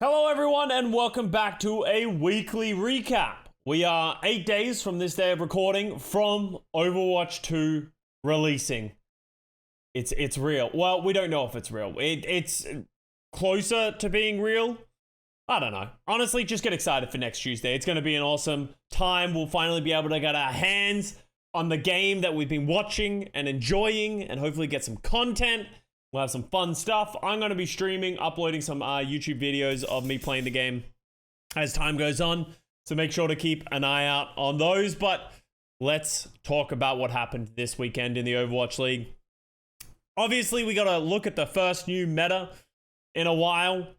Hello everyone and welcome back to a weekly recap. We are 8 days from this day of recording from Overwatch 2 releasing. It's real. Well, we don't know if it's real. It's closer to being real. I don't know. Honestly, just get excited for next Tuesday. It's going to be an awesome time. We'll finally be able to get our hands on the game that we've been watching and enjoying and hopefully get some content. We'll have some fun stuff. I'm going to be streaming, uploading some YouTube videos of me playing the game as time goes on. So make sure to keep an eye out on those. But let's talk about what happened this weekend in the Overwatch League. Obviously, we got to look at the first new meta in a while.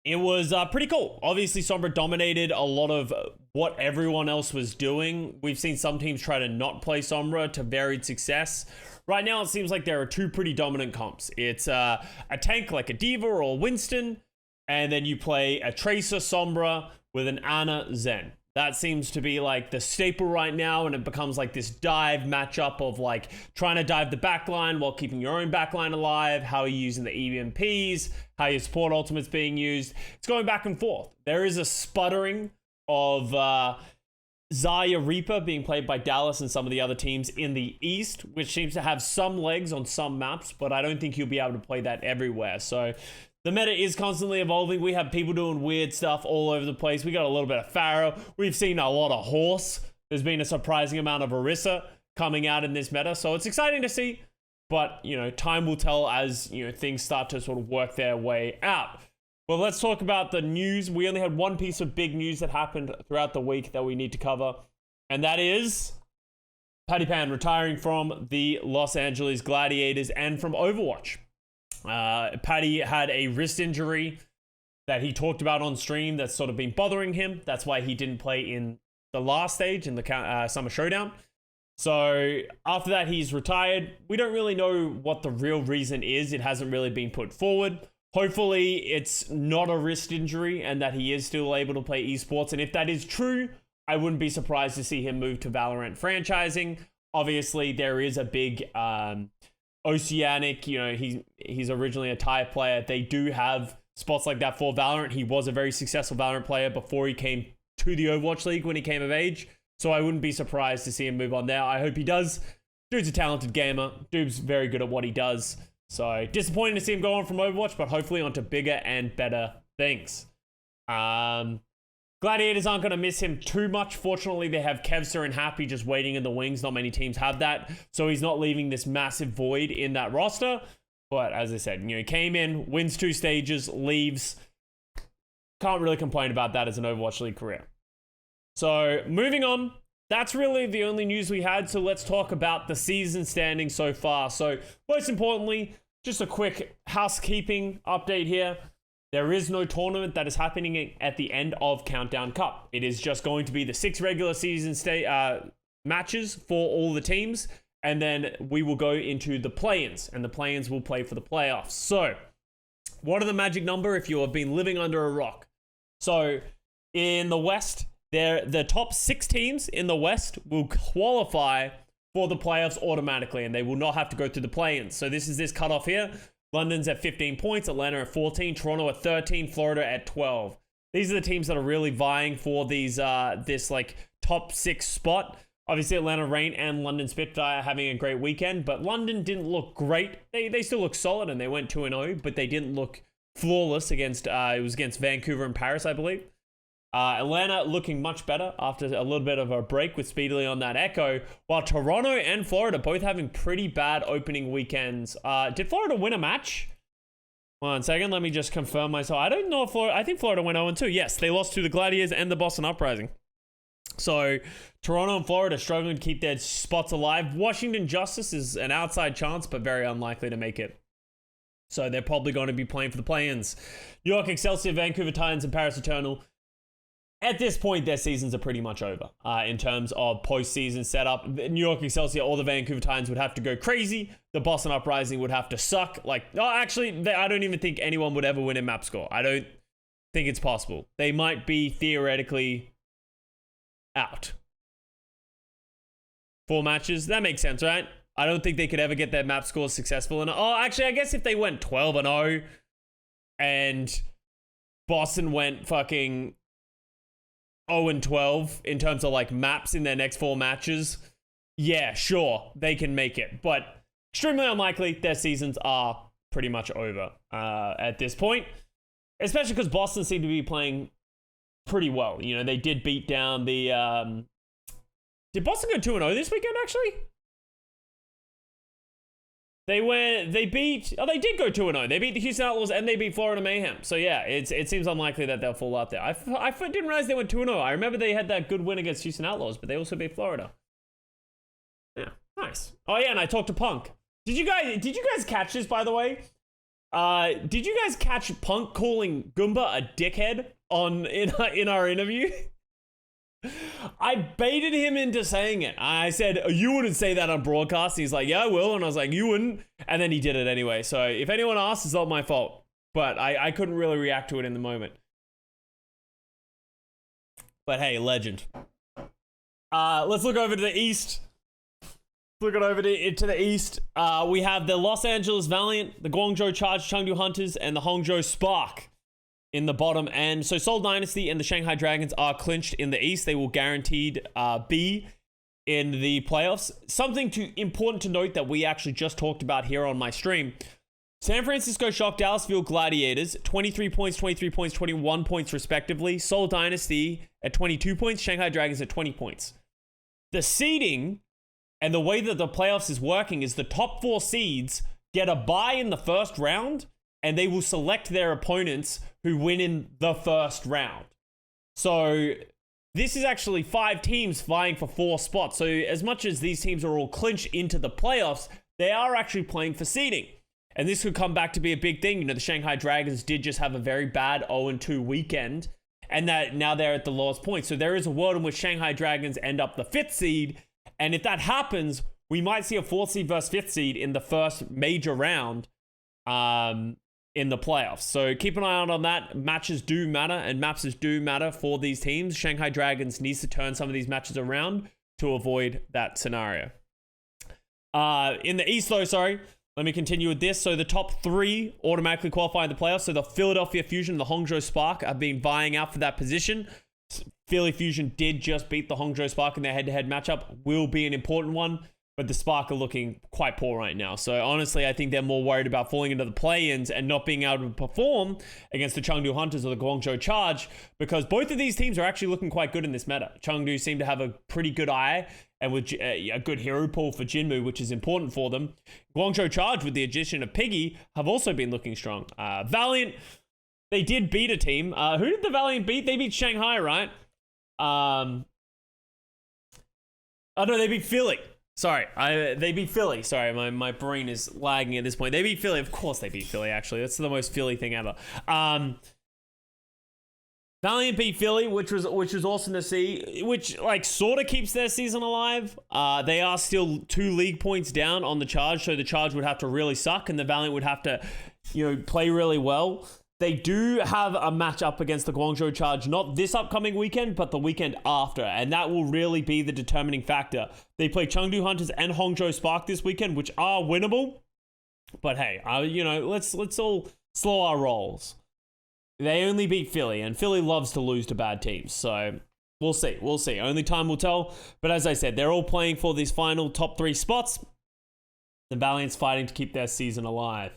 It was pretty cool. Obviously, Sombra dominated a lot of what everyone else was doing. We've seen some teams try to not play Sombra to varied success. Right now, it seems like there are two pretty dominant comps. It's a tank like a D.Va or Winston, and then you play a Tracer Sombra with an Ana Zen. That seems to be like the staple right now, and it becomes like this dive matchup of like trying to dive the backline while keeping your own backline alive, how you're using the EMPs, how your support ultimate's being used. It's going back and forth. There is a sputtering of Zarya Reaper being played by Dallas and some of the other teams in the East, which seems to have some legs on some maps, but I don't think you'll be able to play that everywhere. So the meta is constantly evolving. We have people doing weird stuff all over the place. We got a little bit of Pharaoh. We've seen a lot of Horse. There's been a surprising amount of Orisa coming out in this meta. So it's exciting to see, but time will tell as things start to sort of work their way out. Well, let's talk about the news. We only had one piece of big news that happened throughout the week that we need to cover, and that is Paddy Pan retiring from the Los Angeles Gladiators and from Overwatch. Paddy had a wrist injury that he talked about on stream that's sort of been bothering him. That's why he didn't play in the last stage in the Summer Showdown. So after that, he's retired. We don't really know what the real reason is. It hasn't really been put forward. Hopefully it's not a wrist injury and that he is still able to play esports. And if that is true, I wouldn't be surprised to see him move to Valorant franchising. Obviously, there is a big Oceanic, he's originally a Thai player. They do have spots like that for Valorant. He was a very successful Valorant player before he came to the Overwatch League when he came of age. So I wouldn't be surprised to see him move on there. I hope he does. Dude's a talented gamer. Dude's very good at what he does. So disappointing to see him go on from Overwatch, but hopefully onto bigger and better things. Gladiators aren't going to miss him too much. Fortunately, they have Kevster and Happy just waiting in the wings. Not many teams have that. So he's not leaving this massive void in that roster. But as I said, he came in, wins 2 stages, leaves. Can't really complain about that as an Overwatch League career. So moving on. That's really the only news we had, so let's talk about the season standing so far. So, most importantly, just a quick housekeeping update here. There is no tournament that is happening at the end of Countdown Cup. It is just going to be the 6 regular season matches for all the teams, and then we will go into the play-ins, and the play-ins will play for the playoffs. So, what are the magic number if you have been living under a rock? So, in the West, the top 6 teams in the West will qualify for the playoffs automatically, and they will not have to go through the play-ins. So this is this cutoff here. London's at 15 points, Atlanta at 14, Toronto at 13, Florida at 12. These are the teams that are really vying for these this like top 6 spot. Obviously, Atlanta Reign and London Spitfire having a great weekend, but London didn't look great. They still look solid, and they went 2-0, but they didn't look flawless against it was against Vancouver and Paris, I believe. Atlanta looking much better after a little bit of a break with Speedily on that Echo, while Toronto and Florida both having pretty bad opening weekends. Did Florida win a match? 1 second, let me just confirm myself. I don't know if I think Florida went 0-2. Yes, they lost to the Gladiators and the Boston Uprising. So Toronto and Florida struggling to keep their spots alive. Washington Justice is an outside chance, but very unlikely to make it. So they're probably going to be playing for the play-ins. New York Excelsior, Vancouver Titans, and Paris Eternal. At this point, their seasons are pretty much over in terms of postseason setup. New York Excelsior or the Vancouver Titans would have to go crazy. The Boston Uprising would have to suck. I don't even think anyone would ever win in map score. I don't think it's possible. They might be theoretically out. 4 matches, that makes sense, right? I don't think they could ever get their map scores successful enough. Oh, actually, I guess if they went 12-0 and Boston went fucking 0-12 in terms of like maps in their next 4 matches, yeah, sure, they can make it. But extremely unlikely. Their seasons are pretty much over at this point. Especially because Boston seem to be playing pretty well. You know, they did beat down the... Did Boston go 2-0 this weekend, actually? They beat... Oh, they did go 2-0. They beat the Houston Outlaws and they beat Florida Mayhem. So yeah, it seems unlikely that they'll fall out there. I didn't realize they went 2-0. I remember they had that good win against Houston Outlaws, but they also beat Florida. Yeah, nice. Oh yeah, and I talked to Punk. Did you guys catch this, by the way? Did you guys catch Punk calling Goomba a dickhead in our interview? I baited him into saying it. I said, you wouldn't say that on broadcast. He's like, yeah, I will. And I was like, you wouldn't. And then he did it anyway. So if anyone asks, it's not my fault. But I couldn't really react to it in the moment. But hey, legend. Let's look over to the East. Looking over to the East, we have the Los Angeles Valiant, the Guangzhou Charge, Chengdu Hunters, and the Hangzhou Spark in the bottom. And so Seoul Dynasty and the Shanghai Dragons are clinched in the East. They will guaranteed be in the playoffs. Something important to note that we actually just talked about here on my stream. San Francisco Shock, Dallasville Gladiators, 23 points, 21 points respectively. Seoul Dynasty at 22 points, Shanghai Dragons at 20 points. The seeding and the way that the playoffs is working is the top 4 seeds get a bye in the first round, and they will select their opponents who win in the first round. So this is actually 5 teams vying for 4 spots. So as much as these teams are all clinched into the playoffs, they are actually playing for seeding. And this could come back to be a big thing. You know, the Shanghai Dragons did just have a very bad 0-2 weekend, and that now they're at the lowest point. So there is a world in which Shanghai Dragons end up the 5th seed. And if that happens, we might see a 4th seed versus 5th seed in the first major round in the playoffs. So keep an eye out on that. Matches do matter, and maps do matter for these teams. Shanghai Dragons needs to turn some of these matches around to avoid that scenario. In the East, though, let me continue with this. So the top 3 automatically qualify in the playoffs. So the Philadelphia Fusion and the Hangzhou Spark have been vying out for that position. Philly Fusion did just beat the Hangzhou Spark in their head-to-head matchup. Will be an important one, but the Spark are looking quite poor right now. So honestly, I think they're more worried about falling into the play-ins and not being able to perform against the Chengdu Hunters or the Guangzhou Charge, because both of these teams are actually looking quite good in this meta. Chengdu seem to have a pretty good eye and with a good hero pool for Jinmu, which is important for them. Guangzhou Charge, with the addition of Piggy, have also been looking strong. Valiant, they did beat a team. Who did the Valiant beat? They beat Shanghai, right? Oh no, they beat Philly. Sorry, they beat Philly. Sorry, my brain is lagging at this point. They beat Philly. Of course they beat Philly, actually. That's the most Philly thing ever. Valiant beat Philly, which was awesome to see, which like sort of keeps their season alive. They are still 2 league points down on the Charge, so the Charge would have to really suck and the Valiant would have to, play really well. They do have a match up against the Guangzhou Charge, not this upcoming weekend, but the weekend after, and that will really be the determining factor. They play Chengdu Hunters and Hangzhou Spark this weekend, which are winnable, but hey, let's all slow our rolls. They only beat Philly, and Philly loves to lose to bad teams, so we'll see. Only time will tell, but as I said, they're all playing for these final top 3 spots. The Valiant's fighting to keep their season alive.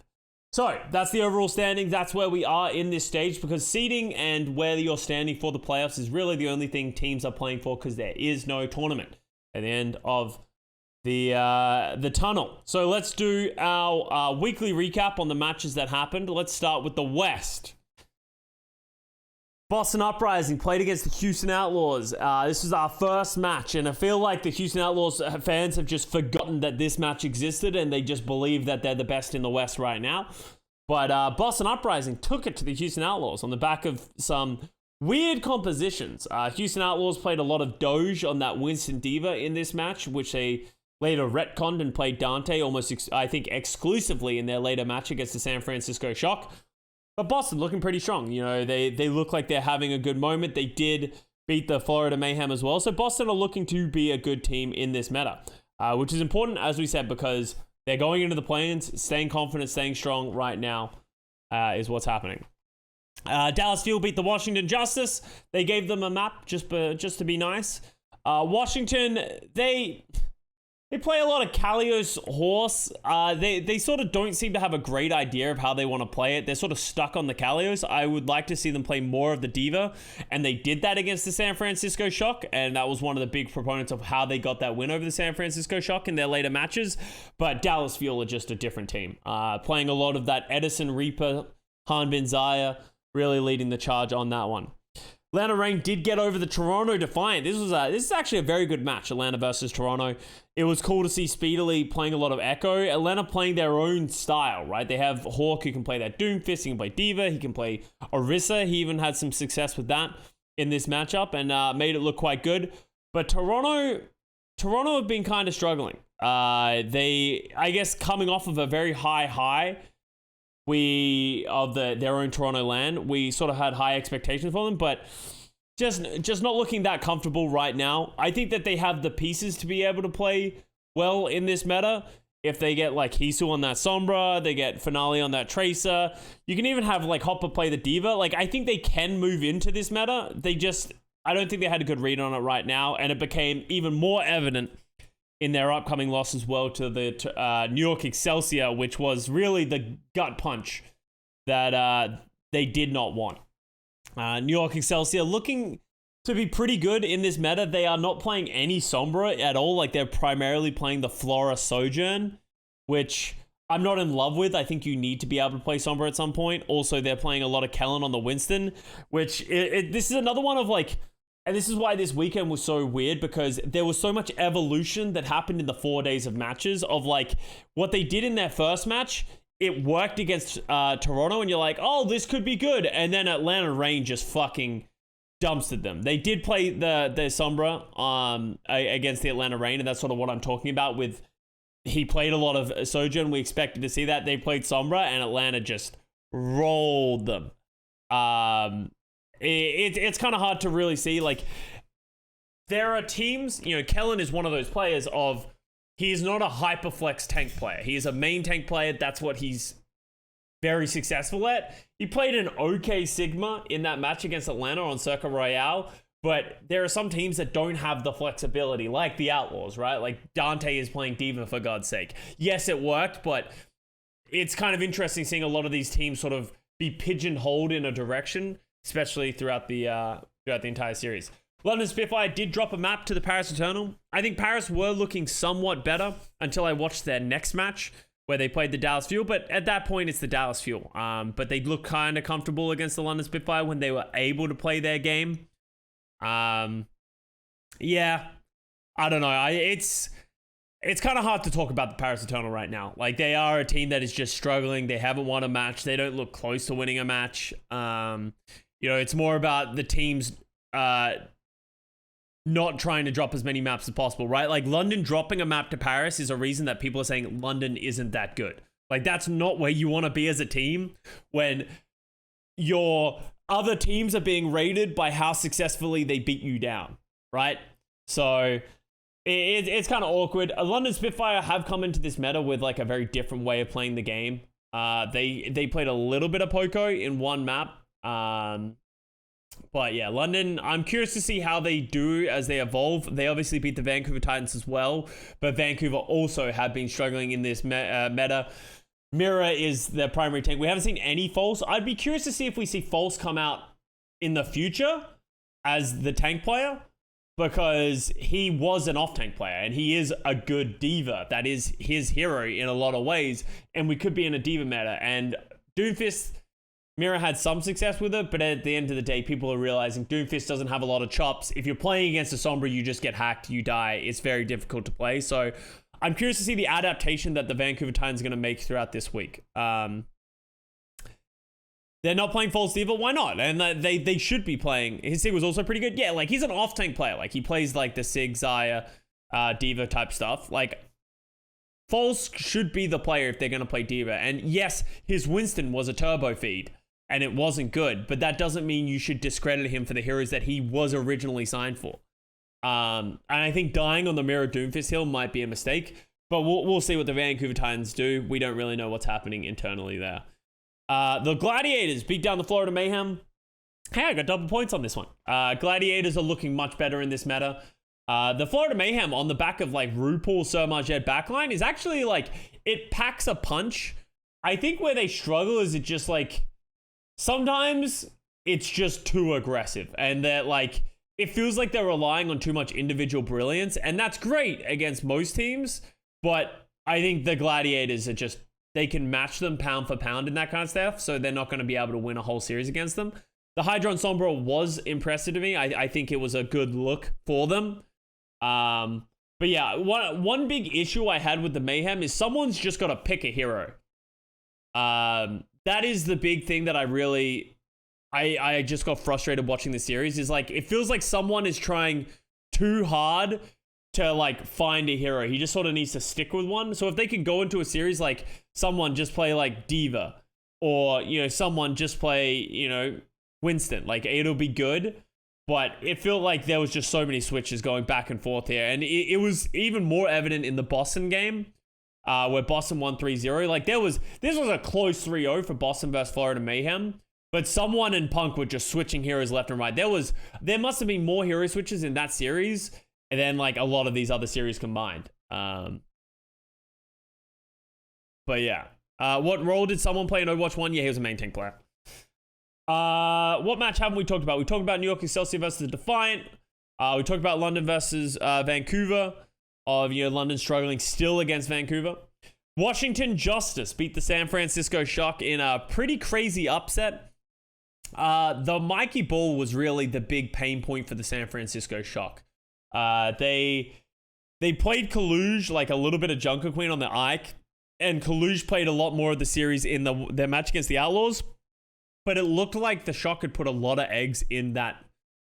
So that's the overall standing. That's where we are in this stage, because seeding and where you're standing for the playoffs is really the only thing teams are playing for, because there is no tournament at the end of the tunnel. So let's do our weekly recap on the matches that happened. Let's start with the West. Boston Uprising played against the Houston Outlaws. This was our first match, and I feel like the Houston Outlaws fans have just forgotten that this match existed, and they just believe that they're the best in the West right now. But Boston Uprising took it to the Houston Outlaws on the back of some weird compositions. Houston Outlaws played a lot of Doge on that Winston Diva in this match, which they later retconned and played Dante almost, I think, exclusively in their later match against the San Francisco Shock. But Boston looking pretty strong. They look like they're having a good moment. They did beat the Florida Mayhem as well. So Boston are looking to be a good team in this meta, which is important, as we said, because they're going into the play-ins, staying confident, staying strong right now is what's happening. Dallas Fuel beat the Washington Justice. They gave them a map just to be nice. Washington, they play a lot of Kalios Horse. They sort of don't seem to have a great idea of how they want to play it. They're sort of stuck on the Kalios. I would like to see them play more of the Diva, and they did that against the San Francisco Shock, and that was one of the big proponents of how they got that win over the San Francisco Shock in their later matches. But Dallas Fuel are just a different team. Playing a lot of that Edison Reaper, Hanbin Zaya, really leading the charge on that one. Atlanta Reign did get over the Toronto Defiant. This is actually a very good match, Atlanta versus Toronto. It was cool to see Speedily playing a lot of Echo. Atlanta playing their own style, right? They have Hawk who can play that Doomfist, he can play Diva, he can play Orisa. He even had some success with that in this matchup and made it look quite good. But Toronto have been kind of struggling. I guess coming off of a very high, their own Toronto land, we sort of had high expectations for them, but just not looking that comfortable right now. I think that they have the pieces to be able to play well in this meta. If they get like Hisu on that Sombra, they get Finale on that Tracer. You can even have like Hopper play the Diva. Like I think they can move into this meta. I don't think they had a good read on it right now, and it became even more evident in their upcoming loss as well to the New York Excelsior, which was really the gut punch that they did not want. New York Excelsior looking to be pretty good in this meta. They are not playing any Sombra at all. Like they're primarily playing the Flora Sojourn, which I'm not in love with. I think you need to be able to play Sombra at some point. Also, they're playing a lot of Kellen on the Winston, which this is another one of like, and this is why this weekend was so weird, because there was so much evolution that happened in the 4 days of matches of like what they did in their first match. It worked against Toronto and you're like, oh, this could be good. And then Atlanta Reign just fucking dumpstered them. They did play the Sombra against the Atlanta Reign, and that's sort of what I'm talking about with he played a lot of Sojourn. We expected to see that. They played Sombra and Atlanta just rolled them. It's kind of hard to really see. Like, there are teams, Kellen is one of those players of, he is not a hyperflex tank player. He is a main tank player. That's what he's very successful at. He played an okay Sigma in that match against Atlanta on Circuit Royale, but there are some teams that don't have the flexibility, like the Outlaws, right? Like Dante is playing Diva, for God's sake. Yes, it worked, but it's kind of interesting seeing a lot of these teams sort of be pigeonholed in a direction, especially throughout the entire series. London Spitfire did drop a map to the Paris Eternal. I think Paris were looking somewhat better until I watched their next match where they played the Dallas Fuel, but at that point it's the Dallas Fuel. But they looked kind of comfortable against the London Spitfire when they were able to play their game. Yeah, I don't know. It's kind of hard to talk about the Paris Eternal right now. Like, they are a team that is just struggling. They haven't won a match. They don't look close to winning a match. It's more about the teams not trying to drop as many maps as possible, right? Like, London dropping a map to Paris is a reason that people are saying London isn't that good. Like, that's not where you want to be as a team when your other teams are being rated by how successfully they beat you down, right? So it's kind of awkward. London Spitfire have come into this meta with like a very different way of playing the game. They played a little bit of Poco in one map. But yeah, London, I'm curious to see how they do as they evolve. They obviously beat the Vancouver Titans as well, but Vancouver also have been struggling in this meta. Mira is their primary tank. We haven't seen any False. I'd be curious to see if we see False come out in the future as the tank player, because he was an off-tank player and he is a good Diva. That is his hero in a lot of ways, and we could be in a Diva meta. And Doomfist, Mira had some success with it, but at the end of the day, people are realizing Doomfist doesn't have a lot of chops. If you're playing against a Sombra, you just get hacked, you die. It's very difficult to play. So I'm curious to see the adaptation that the Vancouver Titans are going to make throughout this week. They're not playing False Diva. Why not? And they should be playing. His Sig was also pretty good. Yeah, like, he's an off-tank player. Like, he plays like the Sig, Zaya, Diva type stuff. Like, False should be the player if they're going to play Diva. And yes, his Winston was a turbo feed, and it wasn't good, but that doesn't mean you should discredit him for the heroes that he was originally signed for. And I think dying on the Mirror Doomfist hill might be a mistake, but we'll see what the Vancouver Titans do. We don't really know what's happening internally there. The Gladiators beat down the Florida Mayhem. Hey, I got double points on this one. Gladiators are looking much better in this meta. The Florida Mayhem on the back of like RuPaul, Surmage backline is actually like, it packs a punch. I think where they struggle is it just like, sometimes it's just too aggressive and that like, it feels like they're relying on too much individual brilliance, and that's great against most teams, but I think the Gladiators are just, they can match them pound for pound and that kind of stuff, so they're not going to be able to win a whole series against them. The Hydra and Sombra was impressive to me. I think it was a good look for them. But yeah, one big issue I had with the Mayhem is someone's just got to pick a hero. That is the big thing that I just got frustrated watching the series, is like, it feels like someone is trying too hard to like find a hero. He just sort of needs to stick with one. So if they could go into a series like someone just play like Diva, or, you know, someone just play, you know, Winston, like it'll be good. But it felt like there was just so many switches going back and forth here. And it was even more evident in the Boston game, where Boston won 3-0. Like this was a close 3-0 for Boston versus Florida Mayhem. But someone and Punk were just switching heroes left and right. There must have been more hero switches in that series than like a lot of these other series combined. But yeah. What role did someone play in Overwatch 1? Yeah, he was a main tank player. What match haven't we talked about? We talked about New York Excelsior versus the Defiant. We talked about London versus Vancouver. London struggling still against Vancouver. Washington Justice beat the San Francisco Shock in a pretty crazy upset. The Mikey Ball was really the big pain point for the San Francisco Shock. They played Kaluge, like a little bit of Junker Queen on the Ike, and Kaluge played a lot more of the series in their match against the Outlaws. But it looked like the Shock had put a lot of eggs in that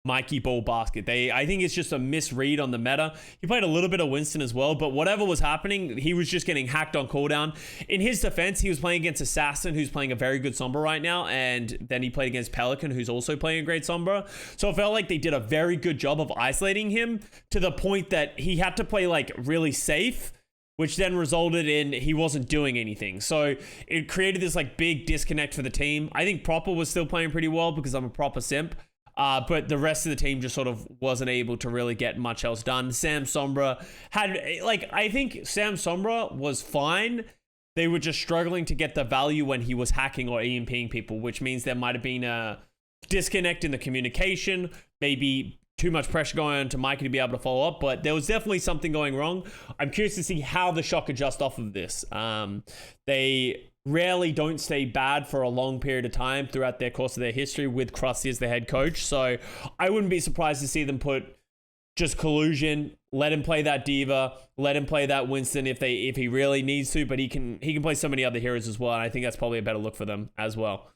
Mikey Ball basket. I think it's just a misread on the meta. He played a little bit of Winston as well, but whatever was happening, he was just getting hacked on cooldown. In his defense, he was playing against Assassin, who's playing a very good Sombra right now, and then he played against Pelican, who's also playing a great Sombra. So it felt like they did a very good job of isolating him to the point that he had to play like really safe, which then resulted in he wasn't doing anything. So it created this like big disconnect for the team. I think Proper was still playing pretty well because I'm a Proper simp. But the rest of the team just sort of wasn't able to really get much else done. Sam Sombra I think Sam Sombra was fine. They were just struggling to get the value when he was hacking or EMPing people, which means there might have been a disconnect in the communication, maybe too much pressure going on to Mikey to be able to follow up, but there was definitely something going wrong. I'm curious to see how the Shock adjust off of this. They rarely don't stay bad for a long period of time throughout their course of their history with Krusty as the head coach. So I wouldn't be surprised to see them put just Collusion, let him play that Diva, let him play that Winston if he really needs to, but he can play so many other heroes as well. And I think that's probably a better look for them as well.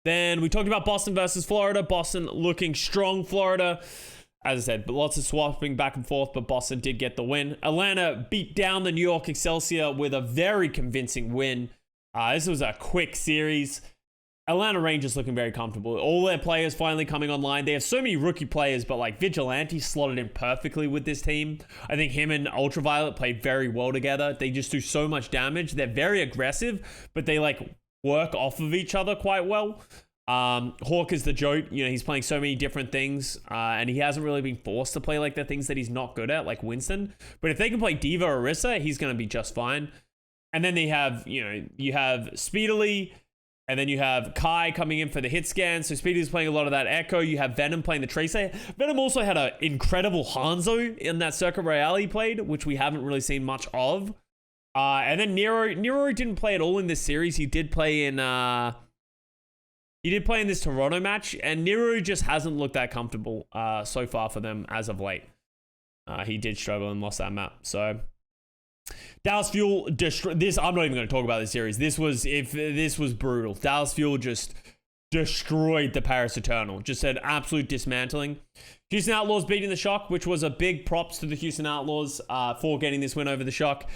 Then we talked about Boston versus Florida. Boston looking strong. Florida, as I said, lots of swapping back and forth, but Boston did get the win. Atlanta beat down the New York Excelsior with a very convincing win. This was a quick series. Atlanta Rangers looking very comfortable. All their players finally coming online. They have so many rookie players, but like Vigilante slotted in perfectly with this team. I think him and Ultraviolet played very well together. They just do so much damage. They're very aggressive, but they like work off of each other quite well. Hawk is the joke. He's playing so many different things, and he hasn't really been forced to play like the things that he's not good at, like Winston. But if they can play Diva or Orisa, he's going to be just fine. And then they have, you have Speedily, and then you have Kai coming in for the hit scan. So Speedy's playing a lot of that Echo. You have Venom playing the Tracer. Venom also had an incredible Hanzo in that Circuit Royale he played, which we haven't really seen much of. And then Nero didn't play at all in this series. He did play in this Toronto match, and Nero just hasn't looked that comfortable so far for them as of late. He did struggle and lost that map. So Dallas Fuel this. I'm not even going to talk about this series. This was brutal. Dallas Fuel just destroyed the Paris Eternal. Just an absolute dismantling. Houston Outlaws beating the Shock, which was a big props to the Houston Outlaws for getting this win over the Shock.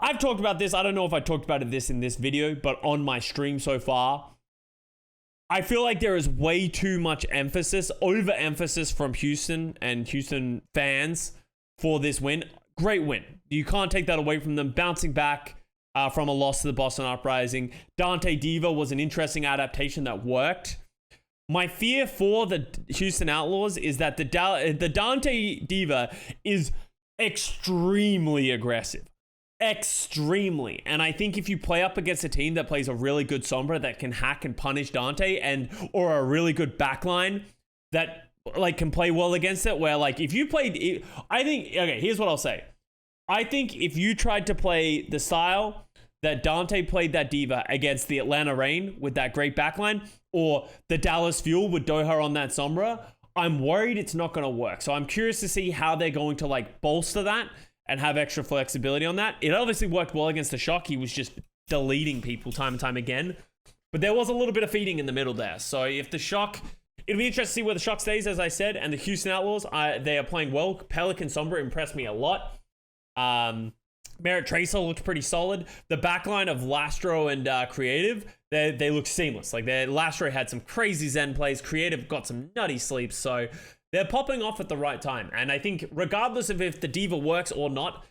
I've talked about this. I don't know if I talked about this in this video, but on my stream so far, I feel like there is way too much overemphasis from Houston and Houston fans for this win. Great win. You can't take that away from them. Bouncing back, from a loss to the Boston Uprising. Dante Diva was an interesting adaptation that worked. My fear for the Houston Outlaws is that the Dante Diva is extremely aggressive. Extremely. And I think if you play up against a team that plays a really good Sombra that can hack and punish Dante, or a really good backline that like can play well against it, where like if you played, I think, okay, here's what I'll say. I think if you tried to play the style that Dante played that Diva against the Atlanta Reign with that great backline, or the Dallas Fuel with Doha on that Sombra, I'm worried it's not going to work. So I'm curious to see how they're going to like bolster that and have extra flexibility on that. It obviously worked well against the Shock. He was just deleting people time and time again. But there was a little bit of feeding in the middle there. So if the Shock, it'll be interesting to see where the Shock stays, as I said. And the Houston Outlaws, they are playing well. Pelican Sombra impressed me a lot. Merit Tracer looked pretty solid. The backline of Lastro and Creative, they look seamless. Like Lastro had some crazy Zen plays. Creative got some nutty sleeps. So they're popping off at the right time. And I think regardless of if the Diva works or not,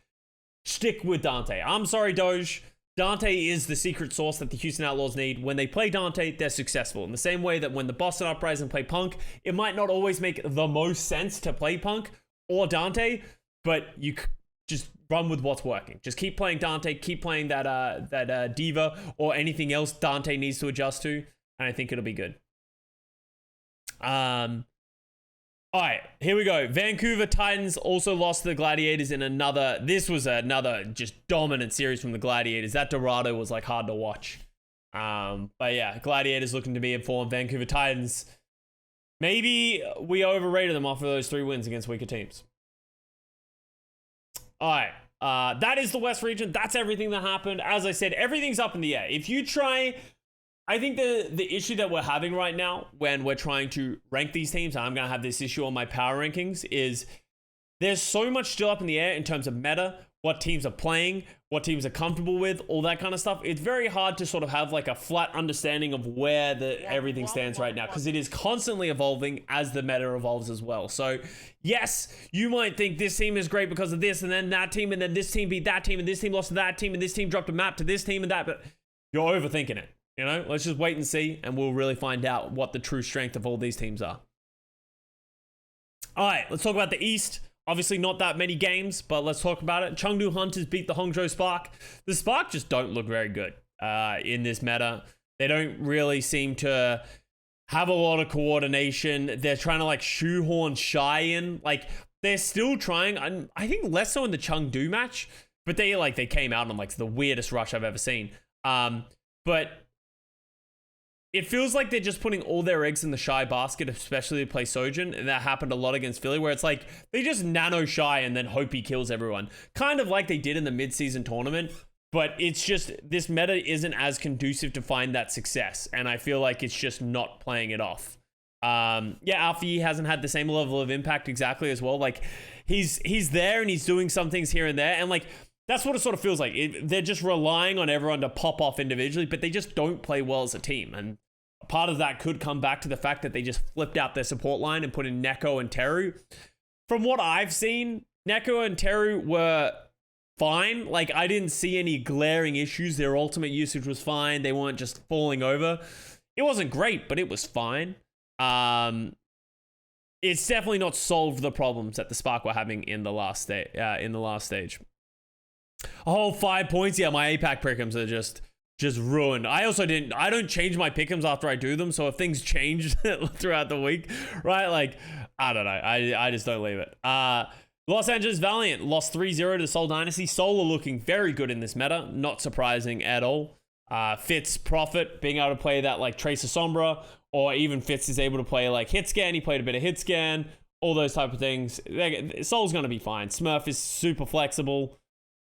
stick with Dante. I'm sorry, Doge. Dante is the secret sauce that the Houston Outlaws need. When they play Dante, they're successful. In the same way that when the Boston Uprising play Punk, it might not always make the most sense to play Punk or Dante, but you just run with what's working. Just keep playing Dante, keep playing that Diva or anything else Dante needs to adjust to, and I think it'll be good. All right, here we go. Vancouver Titans also lost to the Gladiators in this was another just dominant series from the Gladiators. That Dorado was like hard to watch. But yeah, Gladiators looking to be in form. Vancouver Titans, maybe we overrated them off of those 3 wins against weaker teams. All right, that is the West region. That's everything that happened. As I said, everything's up in the air. If you try, I think the issue that we're having right now when we're trying to rank these teams, and I'm going to have this issue on my power rankings, is there's so much still up in the air in terms of meta, what teams are playing, what teams are comfortable with, all that kind of stuff. It's very hard to sort of have like a flat understanding of where everything stands right now, because it is constantly evolving as the meta evolves as well. So yes, you might think this team is great because of this, and then that team, and then this team beat that team, and this team lost to that team, and this team dropped a map to this team and that, but you're overthinking it. You know, let's just wait and see, and we'll really find out what the true strength of all these teams are. All right, let's talk about the East. Obviously not that many games, but let's talk about it. Chengdu Hunters beat the Hangzhou Spark. The Spark just don't look very good in this meta. They don't really seem to have a lot of coordination. They're trying to like shoehorn Shy in. Like they're still trying. I think less so in the Chengdu match, but they came out on like the weirdest rush I've ever seen. But it feels like they're just putting all their eggs in the Shy basket, especially to play Sojin, and that happened a lot against Philly, where it's like they just nano Shy and then hope he kills everyone. Kind of like they did in the mid-season tournament, but it's just this meta isn't as conducive to find that success, and I feel like it's just not playing it off. Alfie hasn't had the same level of impact exactly as well. Like he's there and he's doing some things here and there, and like that's what it sort of feels like. They're just relying on everyone to pop off individually, but they just don't play well as a team. And part of that could come back to the fact that they just flipped out their support line and put in Neko and Teru. From what I've seen, Neko and Teru were fine. Like, I didn't see any glaring issues. Their ultimate usage was fine. They weren't just falling over. It wasn't great, but it was fine. It's definitely not solved the problems that the Spark were having in the last stage. A whole 5 points. Yeah, my APAC pick'ems are just ruined. I don't change my pick'ems after I do them, so if things change throughout the week, right, like I don't know, I just don't leave it. Los Angeles Valiant lost 3-0 to Seoul Dynasty. Seoul are looking very good in this meta, not surprising at all. Fitz Prophet being able to play that like Tracer Sombra, or even Fitz is able to play like Hit Scan. He played a bit of Hit Scan, all those type of things. Seoul's gonna be fine. Smurf is super flexible.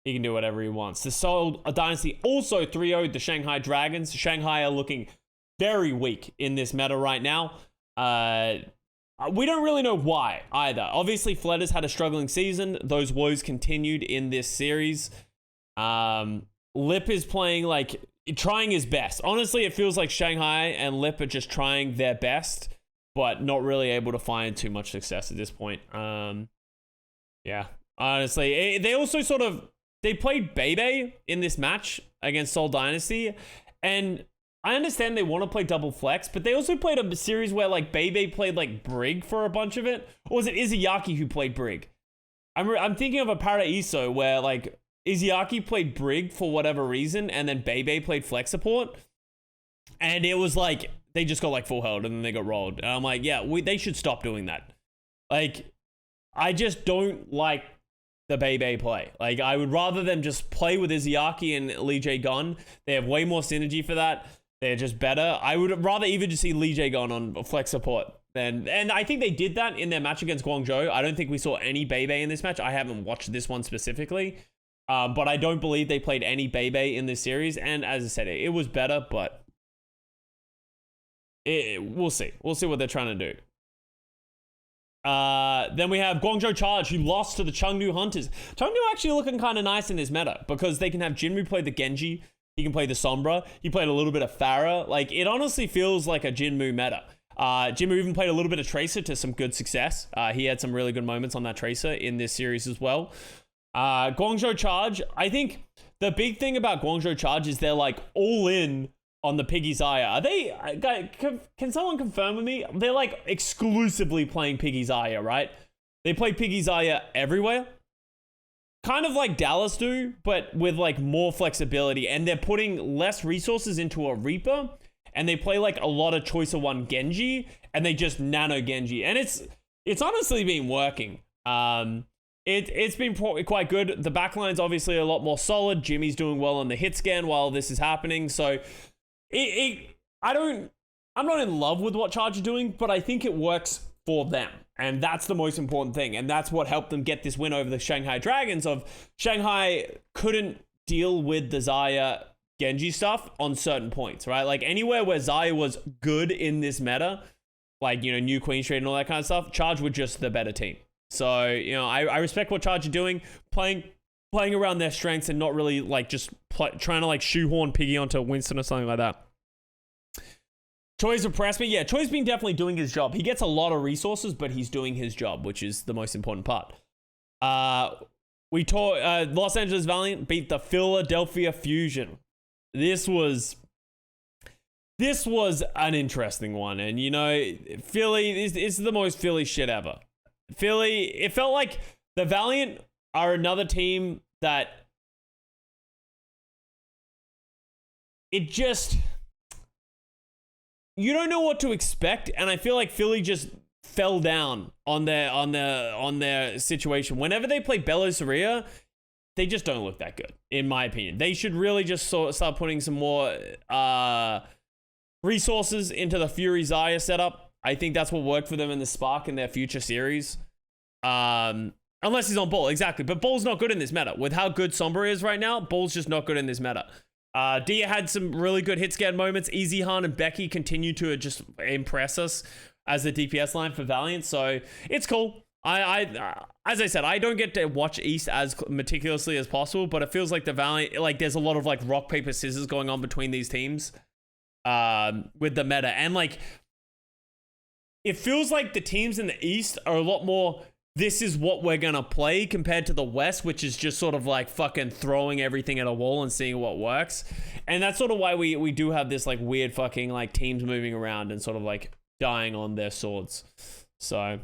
He can do whatever he wants. The Seoul Dynasty also 3-0'd the Shanghai Dragons. Shanghai are looking very weak in this meta right now. We don't really know why either. Obviously, Fledders had a struggling season. Those woes continued in this series. Lip is playing like trying his best. Honestly, it feels like Shanghai and Lip are just trying their best, but not really able to find too much success at this point. Yeah, honestly, they also sort of they played Bebe in this match against Seoul Dynasty, and I understand they want to play double flex, but they also played a series where like Bebe played like Brig for a bunch of it. Or was it Izayaki who played Brig? I'm thinking of a Paraiso where like Izayaki played Brig for whatever reason, and then Bebe played flex support, and it was like they just got like full held and then they got rolled. And I'm like, yeah, they should stop doing that. Like, I just don't like the Bebe play. Like, I would rather them just play with Izayaki and Lee Jae Gun. They have way more synergy for that. They're just better. I would rather even just see Lee Jae Gun on flex support than, and I think they did that in their match against Guangzhou. I don't think we saw any Bebe in this match. I haven't watched this one specifically, but I don't believe they played any Bebe in this series. And as I said, it was better, but we'll see. We'll see what they're trying to do. Then we have Guangzhou Charge, who lost to the Chengdu Hunters. Chengdu actually looking kind of nice in this meta because they can have Jinmu play the Genji. He can play the Sombra. He played a little bit of Pharah. Like, it honestly feels like a Jinmu meta. Jinmu even played a little bit of Tracer to some good success. He had some really good moments on that Tracer in this series as well. Guangzhou Charge, I think the big thing about Guangzhou Charge is they're like all in on the Piggy Zaya. Are they, can someone confirm with me? They're like exclusively playing Piggy Zaya, right? They play Piggy Zaya everywhere. Kind of like Dallas do, but with like more flexibility. And they're putting less resources into a Reaper. And they play like a lot of Choice of One Genji. And they just nano Genji. And it's honestly been working. It's been quite good. The backline's obviously a lot more solid. Jimmy's doing well on the hit scan while this is happening. So I'm not in love with what Charge are doing, but I think it works for them. And that's the most important thing. And that's what helped them get this win over the Shanghai Dragons. Of Shanghai couldn't deal with the Zaya Genji stuff on certain points, right? Like anywhere where Zaya was good in this meta, like, you know, New Queen Street and all that kind of stuff, Charge were just the better team. So, you know, I respect what Charge are doing, playing around their strengths and not really like just trying to like shoehorn Piggy onto Winston or something like that. Choi's impressed me. Yeah, Choi's been definitely doing his job. He gets a lot of resources, but he's doing his job, which is the most important part. Los Angeles Valiant beat the Philadelphia Fusion. This was an interesting one. And, you know, Philly is the most Philly shit ever. Philly, it felt like the Valiant are another team that it just, you don't know what to expect, and I feel like Philly just fell down on their situation. Whenever they play Belosaria, they just don't look that good, in my opinion. They should really just start putting some more resources into the Fury Zaya setup. I think that's what worked for them in the Spark in their future series. Unless he's on Ball, exactly. But Ball's not good in this meta. With how good Sombra is right now, Ball's just not good in this meta. Dia had some really good hit scan moments. Easy Han and Becky continue to just impress us as the DPS line for Valiant. So it's cool. As I said, I don't get to watch East as meticulously as possible, but it feels like the Valiant, like there's a lot of like rock, paper, scissors going on between these teams with the meta. And like, it feels like the teams in the East are a lot more, this is what we're going to play compared to the West, which is just sort of like fucking throwing everything at a wall and seeing what works. And that's sort of why we do have this like weird fucking like teams moving around and sort of like dying on their swords. So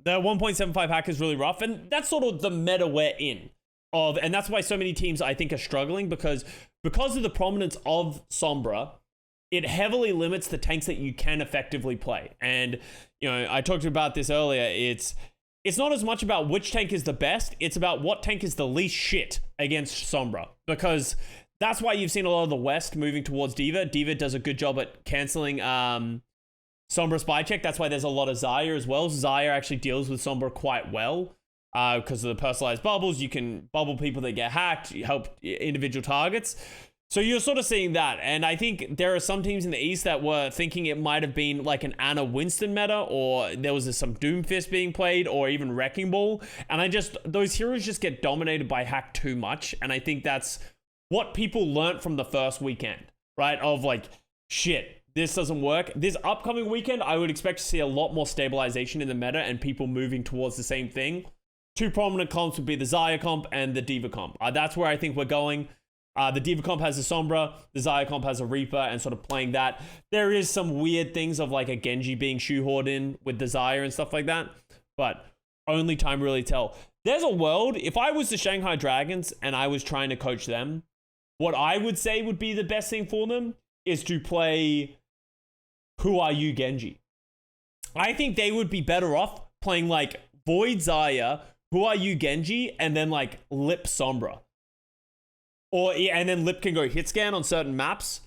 the 1.75 hack is really rough. And that's sort of the meta we're in. And that's why so many teams I think are struggling because of the prominence of Sombra, it heavily limits the tanks that you can effectively play. And, you know, I talked about this earlier. It's not as much about which tank is the best. It's about what tank is the least shit against Sombra. Because that's why you've seen a lot of the West moving towards D.Va. D.Va does a good job at canceling Sombra spy check. That's why there's a lot of Zaya as well. Zaya actually deals with Sombra quite well. Because of the personalized bubbles. You can bubble people that get hacked. You help individual targets. So you're sort of seeing that. And I think there are some teams in the East that were thinking it might have been like an Anna Winston meta, or there was some Doomfist being played, or even Wrecking Ball. And those heroes just get dominated by hack too much. And I think that's what people learnt from the first weekend, right? Of like, shit, this doesn't work. This upcoming weekend, I would expect to see a lot more stabilization in the meta and people moving towards the same thing. two prominent comps would be the Xayah comp and the Diva comp. That's where I think we're going. The Diva comp has a Sombra, the Xayah comp has a Reaper, and sort of playing that. There is some weird things of like a Genji being shoehorned in with the Xayah and stuff like that, but only time really tell. There's a world, if I was the Shanghai Dragons and I was trying to coach them, what I would say would be the best thing for them is to play Who Are You Genji. I think they would be better off playing like Void Xayah, Who Are You Genji, and then like Lip Sombra. And then Lip can go hit scan on certain maps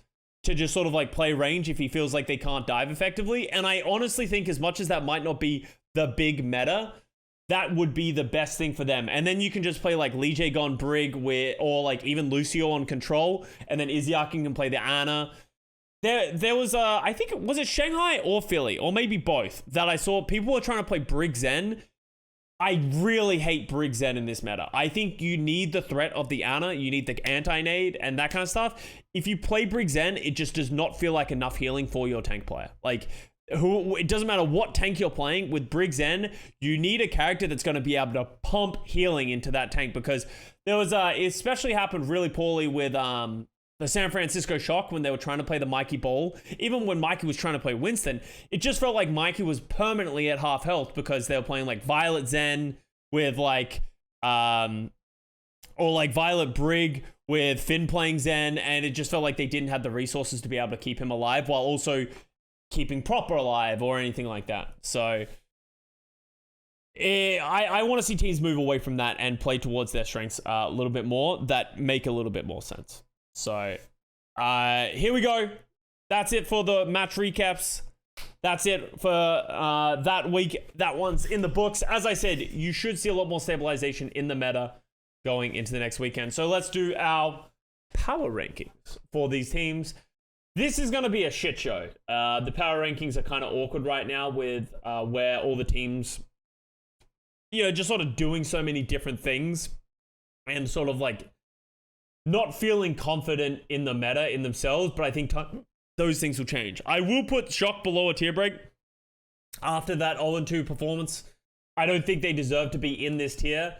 to just sort of like play range if he feels like they can't dive effectively. And I honestly think as much as that might not be the big meta, that would be the best thing for them. And then you can just play like Lee Jae Gon Brig or like even Lucio on control. And then Izyakin can play the Ana. There was I think, was it Shanghai or Philly? Or maybe both. That I saw people were trying to play Brig Zen. I really hate Brig Zen in this meta. I think you need the threat of the Ana. You need the anti-nade and that kind of stuff. If you play Brig Zen, it just does not feel like enough healing for your tank player. Like, it doesn't matter what tank you're playing with Brig Zen, you need a character that's going to be able to pump healing into that tank, because there was it especially happened really poorly with the San Francisco Shock when they were trying to play the Mikey Ball. Even when Mikey was trying to play Winston, it just felt like Mikey was permanently at half health because they were playing like Violet Zen with like or like Violet Brig with Finn playing Zen, and it just felt like they didn't have the resources to be able to keep him alive while also keeping Proper alive or anything like that. So I want to see teams move away from that and play towards their strengths a little bit more that make a little bit more sense. So here we go. That's it for the match recaps. That's it for that week. That one's in the books. As I said, you should see a lot more stabilization in the meta going into the next weekend. So let's do our power rankings for these teams. This is going to be a shit show. The power rankings are kind of awkward right now with where all the teams, just sort of doing so many different things and sort of like not feeling confident in the meta in themselves. But I think those things will change. I will put Shock below a tier break after that 0-2 performance. I don't think they deserve to be in this tier.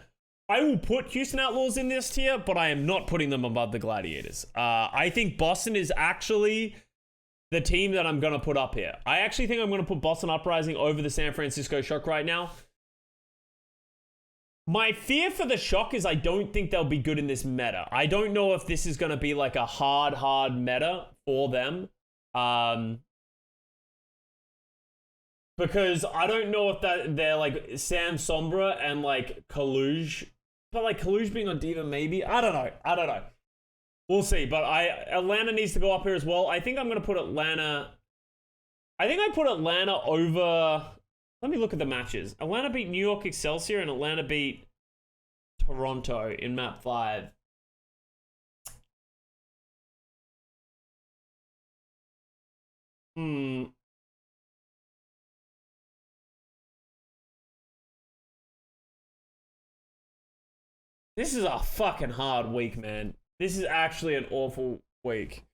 I will put Houston Outlaws in this tier, but I am not putting them above the Gladiators. I think Boston is actually the team that I'm going to put up here. I actually think I'm going to put Boston Uprising over the San Francisco Shock right now. My fear for the Shock is I don't think they'll be good in this meta. I don't know if this is going to be like a hard meta for them. Because I don't know if they're like Sam Sombra and like Kaluj. But like Kaluj being on Diva, maybe. I don't know. We'll see. But Atlanta needs to go up here as well. I think I'm going to put Atlanta. I think I put Atlanta over. Let me look at the matches. Atlanta beat New York Excelsior and Atlanta beat Toronto in map 5. This is a fucking hard week, man. This is actually an awful week.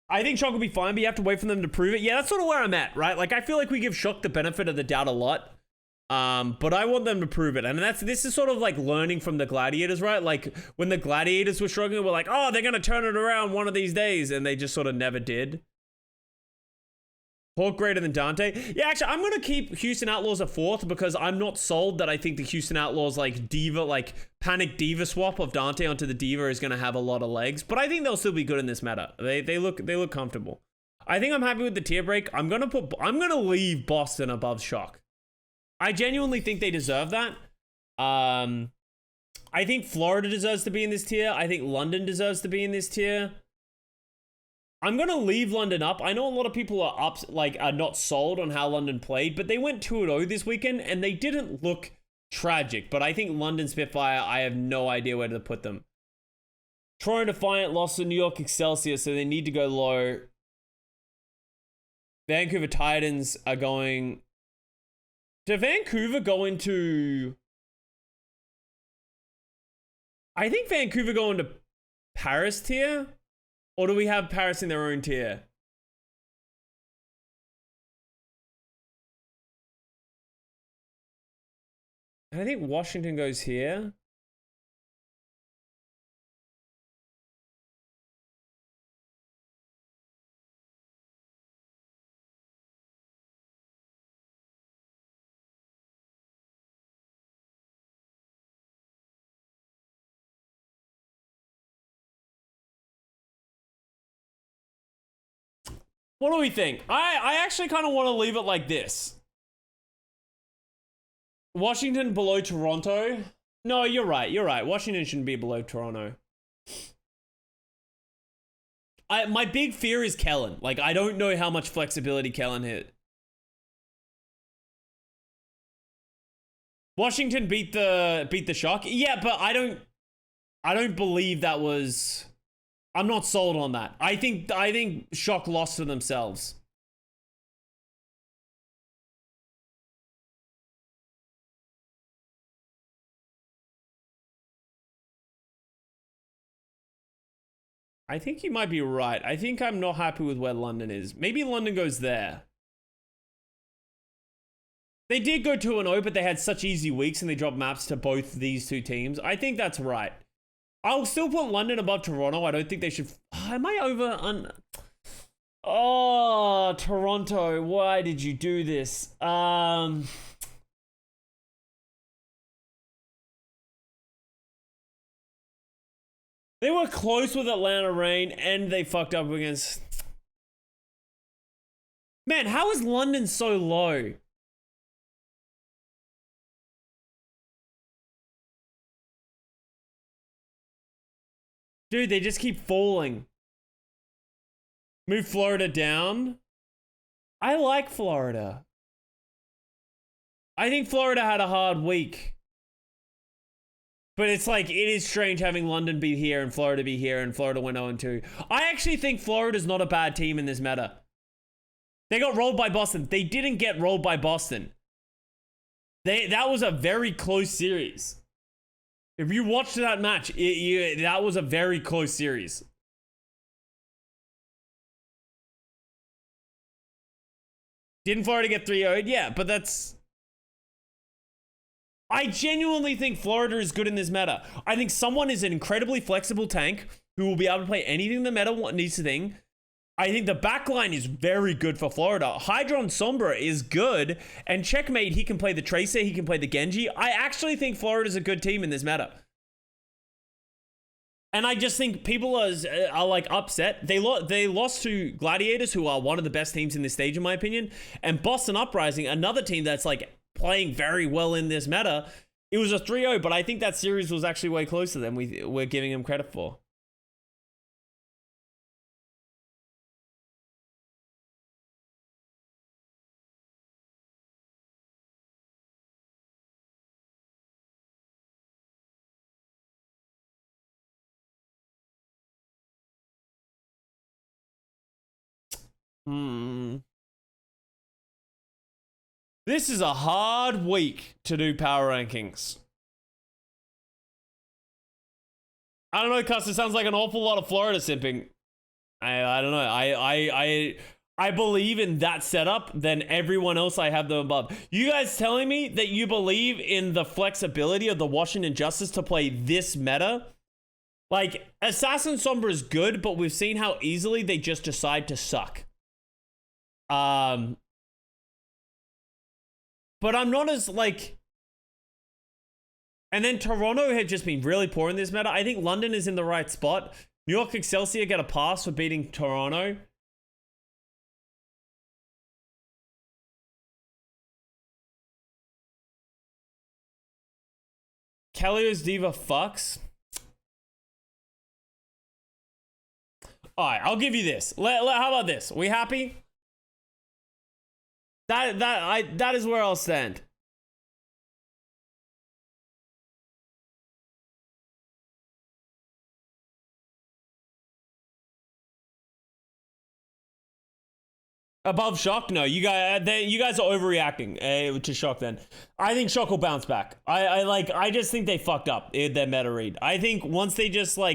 I think Shock will be fine, but you have to wait for them to prove it. Yeah, that's sort of where I'm at, right? Like, I feel like we give Shock the benefit of the doubt a lot. But I want them to prove it. And this is sort of like learning from the Gladiators, right? Like, when the Gladiators were struggling, we're like, oh, they're going to turn it around one of these days. And they just sort of never did. Hawk greater than Dante. Yeah, actually, I'm going to keep Houston Outlaws a 4th because I'm not sold that I think the Houston Outlaws like Diva, like panic Diva swap of Dante onto the Diva is going to have a lot of legs. But I think they'll still be good in this meta. They look comfortable. I think I'm happy with the tier break. I'm going to leave Boston above Shock. I genuinely think they deserve that. I think Florida deserves to be in this tier. I think London deserves to be in this tier. I'm going to leave London up. I know a lot of people are not sold on how London played, but they went 2-0 this weekend and they didn't look tragic. But I think London Spitfire, I have no idea where to put them. Troy and Defiant lost to New York Excelsior, so they need to go low. Vancouver Titans are going... Did Vancouver go into... I think Vancouver go into Paris tier? Or do we have Paris in their own tier? And I think Washington goes here. What do we think? I actually kind of want to leave it like this. Washington below Toronto? No, you're right. You're right. Washington shouldn't be below Toronto. My big fear is Kellen. Like, I don't know how much flexibility Kellen hit. Washington beat the Shock. Yeah, but I don't believe that was. I'm not sold on that. I think Shock lost to themselves. I think you might be right. I think I'm not happy with where London is. Maybe London goes there. They did go 2-0, but they had such easy weeks and they dropped maps to both these two teams. I think that's right. I'll still put London above Toronto. I don't think they should. Am I over? Oh, Toronto. Why did you do this? They were close with Atlanta Reign, and they fucked up against... Man, how is London so low? Dude, they just keep falling. Move Florida down. I like Florida. I think Florida had a hard week. But it's like, it is strange having London be here and Florida be here and Florida went 0-2. I actually think Florida's not a bad team in this meta. They got rolled by Boston. They didn't get rolled by Boston. That was a very close series. If you watched that match, that was a very close series. Didn't Florida get 3-0'd? Yeah, but that's... I genuinely think Florida is good in this meta. I think someone is an incredibly flexible tank who will be able to play anything the meta needs to think. I think the backline is very good for Florida. Hydron Sombra is good. And Checkmate, he can play the Tracer, he can play the Genji. I actually think Florida's a good team in this meta. And I just think people are like upset. They lost to Gladiators, who are one of the best teams in this stage, in my opinion. And Boston Uprising, another team that's like playing very well in this meta. It was a 3-0, but I think that series was actually way closer than we're giving them credit for. This is a hard week to do power rankings. I don't know, Custa. Sounds like an awful lot of Florida simping. I don't know. I believe in that setup than everyone else I have them above. You guys telling me that you believe in the flexibility of the Washington Justice to play this meta? Like, Assassin Sombra is good, but we've seen how easily they just decide to suck. But I'm not as, like... And then Toronto had just been really poor in this meta. I think London is in the right spot. New York Excelsior get a pass for beating Toronto. Kelly's Diva fucks. Alright, I'll give you this. How about this? We happy? That is where I'll stand. Above Shock? No, you guys are overreacting to Shock. Then I think Shock will bounce back. I just think they fucked up their meta read. I think once they just now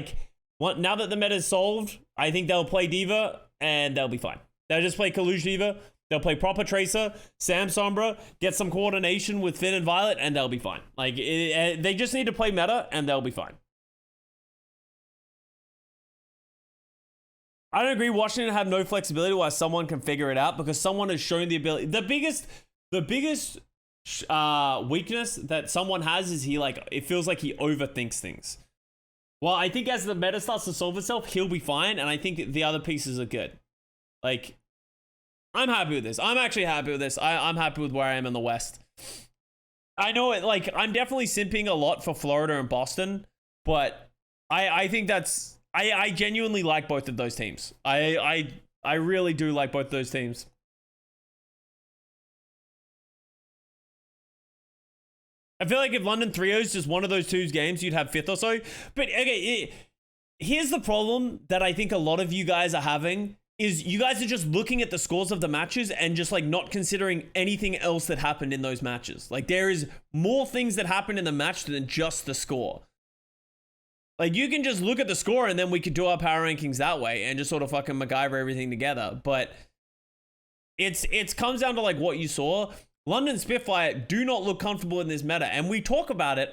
that the meta is solved, I think they'll play Diva and they'll be fine. They'll just play Kalush Diva. They'll play proper Tracer, Sam Sombra, get some coordination with Finn and Violet, and they'll be fine. Like, they just need to play meta, and they'll be fine. I don't agree Washington have no flexibility while someone can figure it out, because someone has shown the ability. The biggest weakness that someone has is it feels like he overthinks things. Well, I think as the meta starts to solve itself, he'll be fine, and I think the other pieces are good. Like, I'm happy with this. I'm actually happy with this. I'm happy with where I am in the West. I know it, like, I'm definitely simping a lot for Florida and Boston, but I think that's... I genuinely like both of those teams. I really do like both of those teams. I feel like if London 3-0's just one of those two games, you'd have fifth or so. But okay, here's the problem that I think a lot of you guys are having is you guys are just looking at the scores of the matches and just like not considering anything else that happened in those matches. Like there is more things that happened in the match than just the score. Like, you can just look at the score and then we could do our power rankings that way and just sort of fucking MacGyver everything together. But it's comes down to, like, what you saw. London Spitfire do not look comfortable in this meta. And we talk about it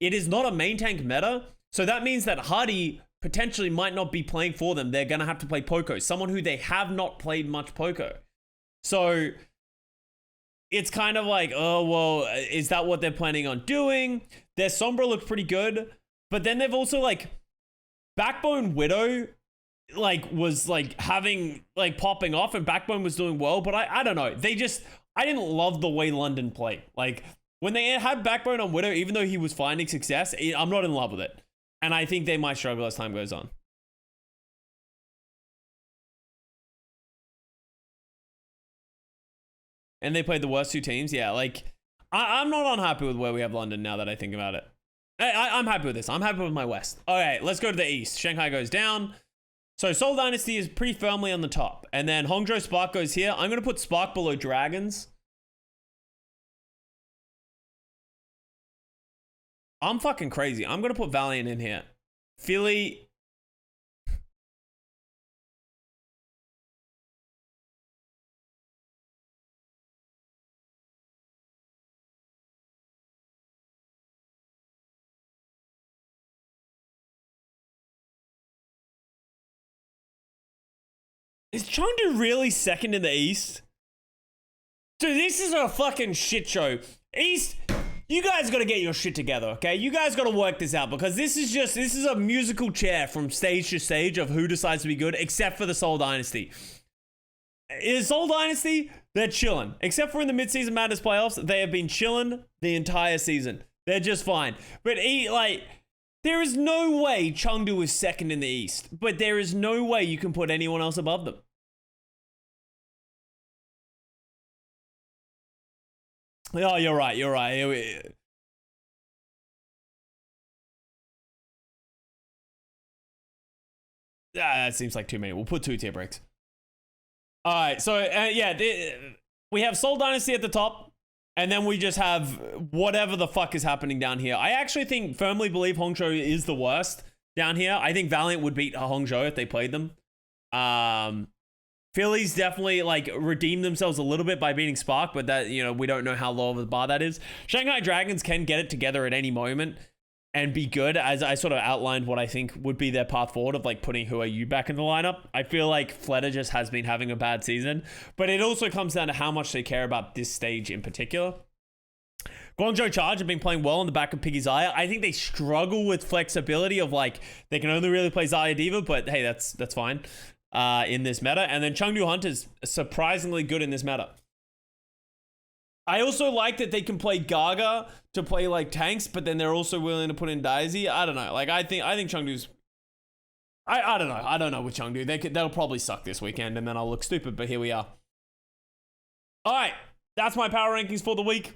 it is not a main tank meta. So that means that Hardy potentially might not be playing for them. They're going to have to play Poco, someone who they have not played much Poco. So it's kind of like, oh, well, is that what they're planning on doing? Their Sombra looks pretty good. But then they've also, like, Backbone Widow, like, was, like, having, like, popping off, and Backbone was doing well, but I don't know. I didn't love the way London played. Like, when they had Backbone on Widow, even though he was finding success, I'm not in love with it. And I think they might struggle as time goes on. And they played the worst two teams. Yeah, like, I'm not unhappy with where we have London now that I think about it. I'm happy with this. I'm happy with my West. All right, let's go to the East. Shanghai goes down. So Seoul Dynasty is pretty firmly on the top. And then Hangzhou Spark goes here. I'm going to put Spark below Dragons. I'm fucking crazy. I'm going to put Valiant in here. Philly... Is Chengdu really second in the East? Dude, this is a fucking shit show. East, you guys gotta get your shit together, okay? You guys gotta work this out because this is a musical chair from stage to stage of who decides to be good, except for the Seoul Dynasty. In Seoul Dynasty, they're chilling. Except for in the mid-season Madness playoffs, they have been chilling the entire season. They're just fine. But there is no way Chengdu is second in the East, but there is no way you can put anyone else above them. Oh, you're right. You're right. That seems like too many. We'll put 2 tier breaks. All right. So, yeah, we have Seoul Dynasty at the top. And then we just have whatever the fuck is happening down here. I actually firmly believe Hangzhou is the worst down here. I think Valiant would beat Hangzhou if they played them. Philly's definitely like redeemed themselves a little bit by beating Spark, but that, you know, we don't know how low of a bar that is. Shanghai Dragons can get it together at any moment and be good, as I sort of outlined what I think would be their path forward of like putting Who Are You back in the lineup. I feel like Fleta just has been having a bad season, but it also comes down to how much they care about this stage in particular. Guangzhou Charge have been playing well on the back of Piggy Zaya. I think they struggle with flexibility of like, they can only really play Zaya Diva, but hey, that's fine in this meta. And then Chengdu Hunt is surprisingly good in this meta. I also like that they can play Gaga to play like tanks, but then they're also willing to put in Daisy. I don't know. Like I think Chengdu's. I don't know. I don't know with Chengdu. They'll probably suck this weekend, and then I'll look stupid. But here we are. All right, that's my power rankings for the week.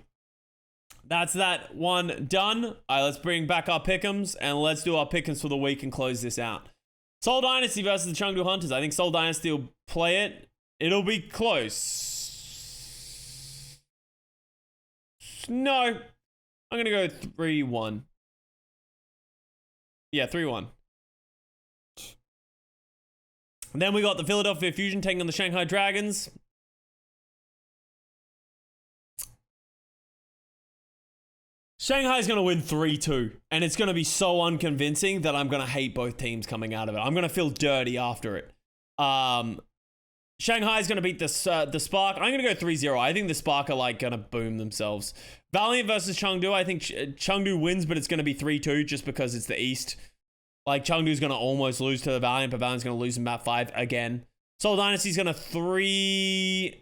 That's that one done. All right, let's bring back our pick'ems and let's do our pick'ems for the week and close this out. Seoul Dynasty versus the Chengdu Hunters. I think Seoul Dynasty will play it. It'll be close. No, I'm going to go 3-1. Yeah, 3-1. Then we got the Philadelphia Fusion taking on the Shanghai Dragons. Shanghai's going to win 3-2, and it's going to be so unconvincing that I'm going to hate both teams coming out of it. I'm going to feel dirty after it. Shanghai's going to beat the Spark. I'm going to go 3-0. I think the Spark are like going to boom themselves. Valiant versus Chengdu. I think Chengdu wins, but it's going to be 3-2 just because it's the East. Like, Chengdu's going to almost lose to the Valiant, but Valiant's going to lose in map 5 again. Seoul Dynasty's going to 3...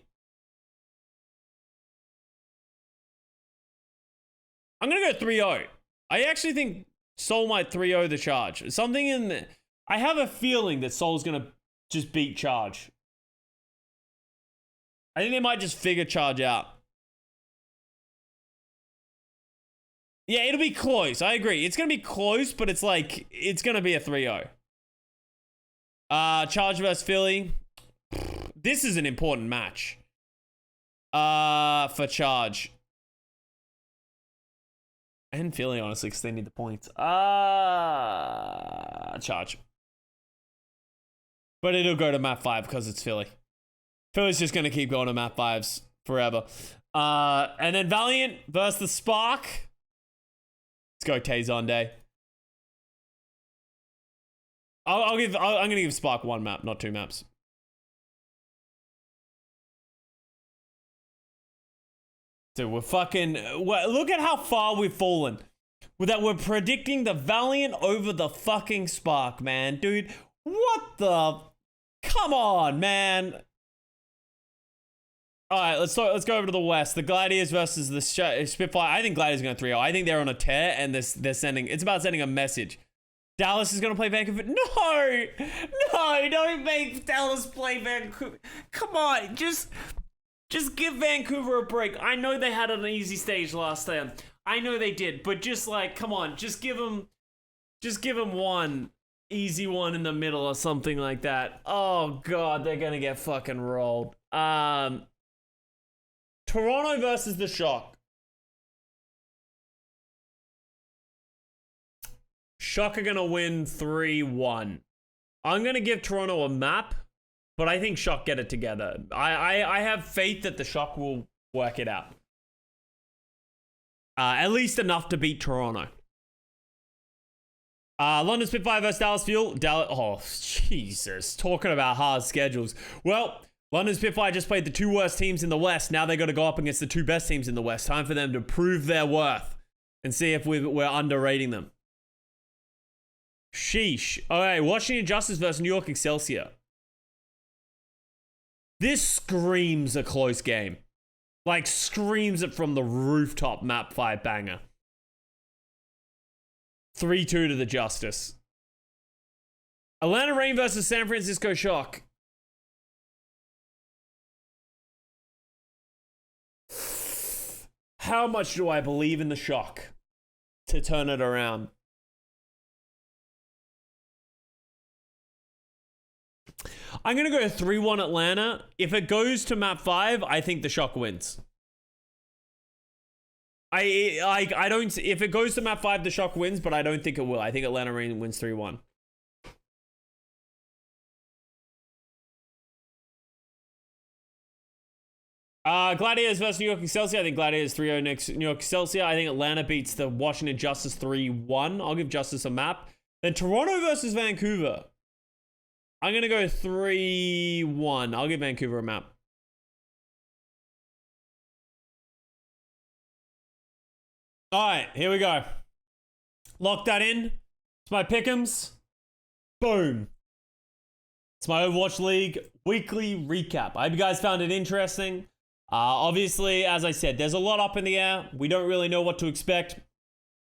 I'm going to go 3-0. I actually think Seoul might 3-0 the Charge. Something in the... I have a feeling that Seoul's going to just beat Charge. I think they might just figure Charge out. Yeah, it'll be close. I agree. It's going to be close, but it's like... It's going to be a 3-0. Charge versus Philly. This is an important match. For Charge. And Philly, honestly, because they need the points. Charge. But it'll go to map 5 because it's Philly. Philly's just going to keep going to map 5s forever. And then Valiant versus the Spark. Let's go Tazon Day. I'm going to give Spark 1 map, not 2 maps. Dude, we're fucking... Look at how far we've fallen. That we're predicting the Valiant over the fucking Spark, man. Dude, what the... Come on, man. Alright, let's go over to the West. The Gladiators versus the Spitfire. I think Gladiators are going to 3-0. I think they're on a tear, and they're sending... It's about sending a message. Dallas is going to play Vancouver. No! No, don't make Dallas play Vancouver. Come on, just give Vancouver a break. I know they had an easy stage last time. I know they did, but just like, come on, just give them one easy one in the middle or something like that. Oh god, they're gonna get fucking rolled. Toronto versus the Shock. Shock are gonna win 3-1. I'm gonna give Toronto a map. But I think Shock get it together. I have faith that the Shock will work it out. At least enough to beat Toronto. London Spitfire versus Dallas Fuel. Oh, Jesus. Talking about hard schedules. Well, London Spitfire just played the 2 worst teams in the West. Now they got to go up against the 2 best teams in the West. Time for them to prove their worth. And see if we're underrating them. Sheesh. Okay, Washington Justice versus New York Excelsior. This screams a close game. Like, screams it from the rooftop map 5 banger. 3-2 to the Justice. Atlanta Reign versus San Francisco Shock. How much do I believe in the Shock to turn it around? I'm going to go 3-1 Atlanta. If it goes to map 5, I think the Shock wins. I don't... If it goes to map 5, the Shock wins, but I don't think it will. I think Atlanta Reign wins 3-1. Gladiators versus New York Excelsior. I think Gladiators 3-0 next New York Excelsior. I think Atlanta beats the Washington Justice 3-1. I'll give Justice a map. Then Toronto versus Vancouver. I'm going to go 3-1. I'll give Vancouver a map. All right, here we go. Lock that in. It's my pick'ems. Boom. It's my Overwatch League weekly recap. I hope you guys found it interesting. Obviously, as I said, there's a lot up in the air. We don't really know what to expect,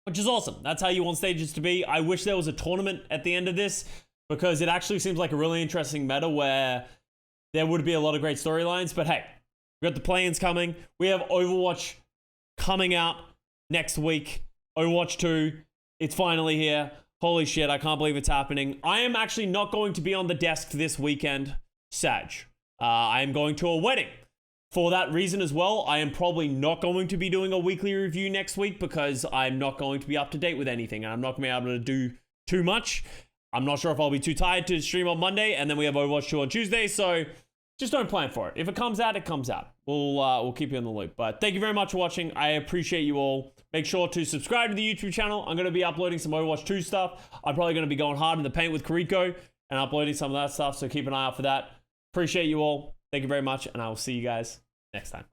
which is awesome. That's how you want stages to be. I wish there was a tournament at the end of this, because it actually seems like a really interesting meta where there would be a lot of great storylines. But hey, we've got the play-ins coming. We have Overwatch coming out next week. Overwatch 2. It's finally here. Holy shit, I can't believe it's happening. I am actually not going to be on the desk this weekend, Sag. I am going to a wedding. For that reason as well, I am probably not going to be doing a weekly review next week because I'm not going to be up to date with anything. And I'm not going to be able to do too much. I'm not sure if I'll be too tired to stream on Monday, and then we have Overwatch 2 on Tuesday, so just don't plan for it. If it comes out, it comes out. We'll keep you in the loop. But thank you very much for watching. I appreciate you all. Make sure to subscribe to the YouTube channel. I'm going to be uploading some Overwatch 2 stuff. I'm probably going to be going hard in the paint with Kariko and uploading some of that stuff, so keep an eye out for that. Appreciate you all. Thank you very much, and I will see you guys next time.